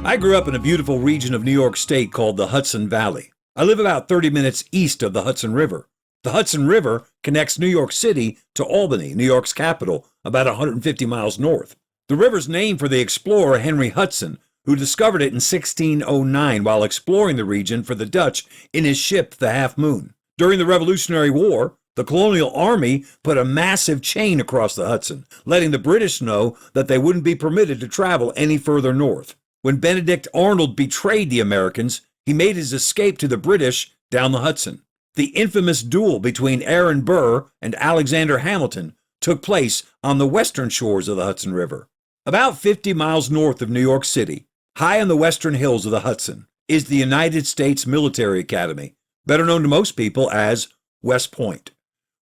I grew up in a beautiful region of New York State called the Hudson Valley. I live about 30 minutes east of the Hudson River. The Hudson River connects New York City to Albany, New York's capital, about 150 miles north. The river's named for the explorer Henry Hudson, who discovered it in 1609 while exploring the region for the Dutch in his ship, the Half Moon. During the Revolutionary War, the colonial army put a massive chain across the Hudson, letting the British know that they wouldn't be permitted to travel any further north. When Benedict Arnold betrayed the Americans, he made his escape to the British down the Hudson. The infamous duel between Aaron Burr and Alexander Hamilton took place on the western shores of the Hudson River. About 50 miles north of New York City, high in the western hills of the Hudson, is the United States Military Academy, better known to most people as West Point.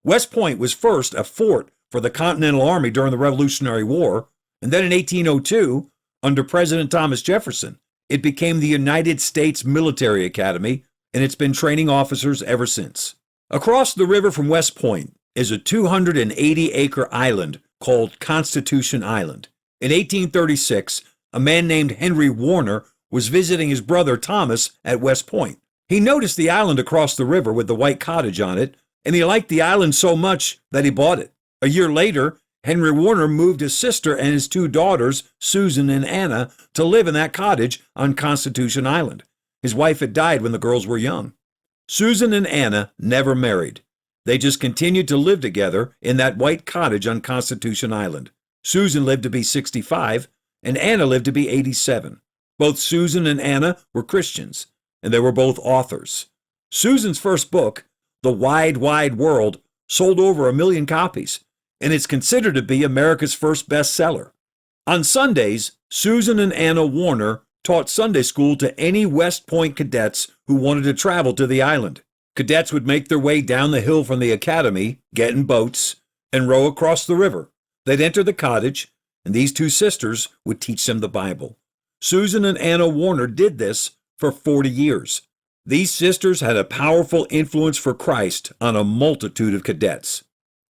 West Point was first a fort for the Continental Army during the Revolutionary War, and then in 1802, under President Thomas Jefferson, it became the United States Military Academy, and it's been training officers ever since. Across the river from West Point is a 280-acre island called Constitution Island. In 1836, a man named Henry Warner was visiting his brother Thomas at West Point. He noticed the island across the river with the white cottage on it, and he liked the island so much that he bought it. A year later, Henry Warner moved his sister and his two daughters, Susan and Anna, to live in that cottage on Constitution Island. His wife had died when the girls were young. Susan and Anna never married. They just continued to live together in that white cottage on Constitution Island. Susan lived to be 65, and Anna lived to be 87. Both Susan and Anna were Christians, and they were both authors. Susan's first book, The Wide, Wide World, sold over 1 million copies, and it's considered to be America's first bestseller. On Sundays, Susan and Anna Warner taught Sunday school to any West Point cadets who wanted to travel to the island. Cadets would make their way down the hill from the academy, get in boats, and row across the river. They'd enter the cottage, and these two sisters would teach them the Bible. Susan and Anna Warner did this for 40 years. These sisters had a powerful influence for Christ on a multitude of cadets.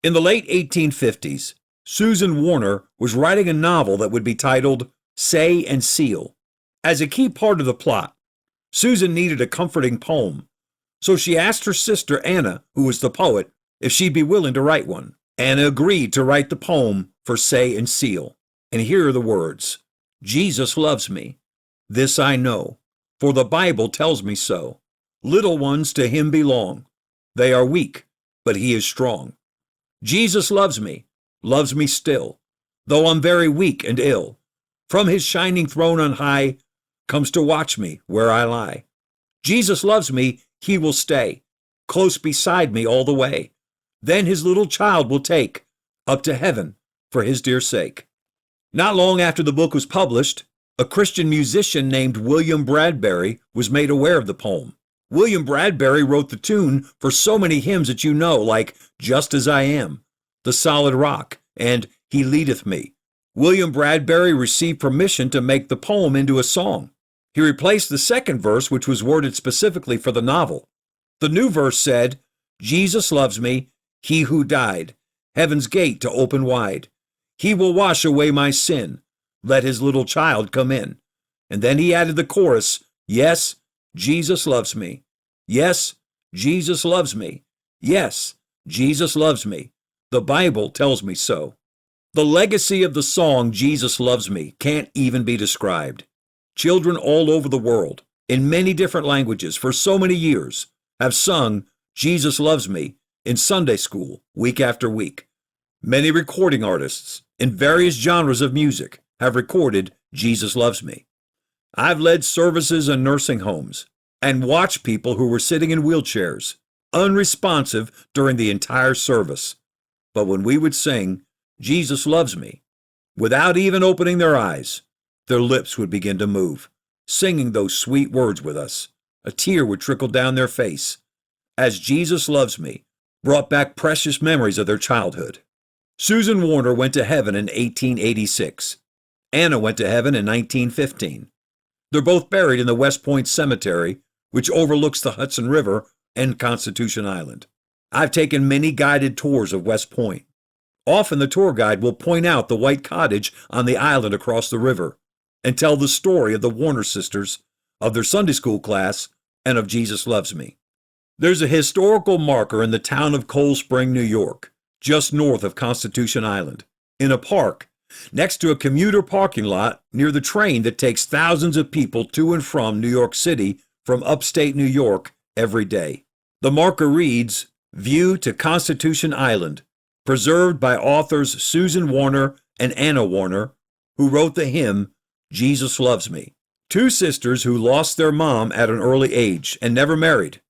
In the late 1850s, Susan Warner was writing a novel that would be titled Say and Seal. As a key part of the plot, Susan needed a comforting poem, so she asked her sister Anna, who was the poet, if she'd be willing to write one. Anna agreed to write the poem for Say and Seal. And here are the words. Jesus loves me. This I know, for the Bible tells me so. Little ones to him belong. They are weak, but he is strong. Jesus loves me still, though I'm very weak and ill. From his shining throne on high comes to watch me where I lie. Jesus loves me, he will stay close beside me all the way. Then his little child will take up to heaven for his dear sake. Not long after the book was published, a Christian musician named William Bradbury was made aware of the poem. William Bradbury wrote the tune for so many hymns that you know, like Just As I Am, The Solid Rock, and He Leadeth Me. William Bradbury received permission to make the poem into a song. He replaced the second verse, which was worded specifically for the novel. The new verse said, Jesus loves me, he who died, heaven's gate to open wide. He will wash away my sin, let his little child come in. And then he added the chorus, yes, Jesus loves me. Yes, Jesus loves me. Yes, Jesus loves me. The Bible tells me so. The legacy of the song Jesus Loves Me can't even be described. Children all over the world, in many different languages for so many years, have sung Jesus Loves Me in Sunday school week after week. Many recording artists in various genres of music have recorded Jesus Loves Me. I've led services in nursing homes and watched people who were sitting in wheelchairs, unresponsive during the entire service. But when we would sing, Jesus loves me, without even opening their eyes, their lips would begin to move, singing those sweet words with us. A tear would trickle down their face, as Jesus Loves Me brought back precious memories of their childhood. Susan Warner went to heaven in 1886. Anna went to heaven in 1915. They're both buried in the West Point Cemetery, which overlooks the Hudson River and Constitution Island. I've taken many guided tours of West Point. Often the tour guide will point out the white cottage on the island across the river. and tell the story of the Warner sisters, of their Sunday school class, and of Jesus Loves Me. There's a historical marker in the town of Cold Spring, New York, just north of Constitution Island, in a park next to a commuter parking lot near the train that takes thousands of people to and from New York City from upstate New York every day. The marker reads, "View to Constitution Island," preserved by authors Susan Warner and Anna Warner, who wrote the hymn, Jesus Loves Me. Two sisters who lost their mom at an early age and never married,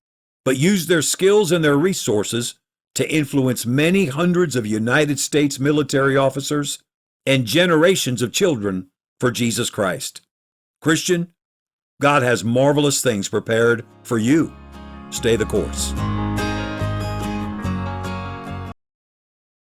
but used their skills and their resources to influence many hundreds of United States military officers and generations of children for Jesus Christ. Christian, God has marvelous things prepared for you. Stay the course.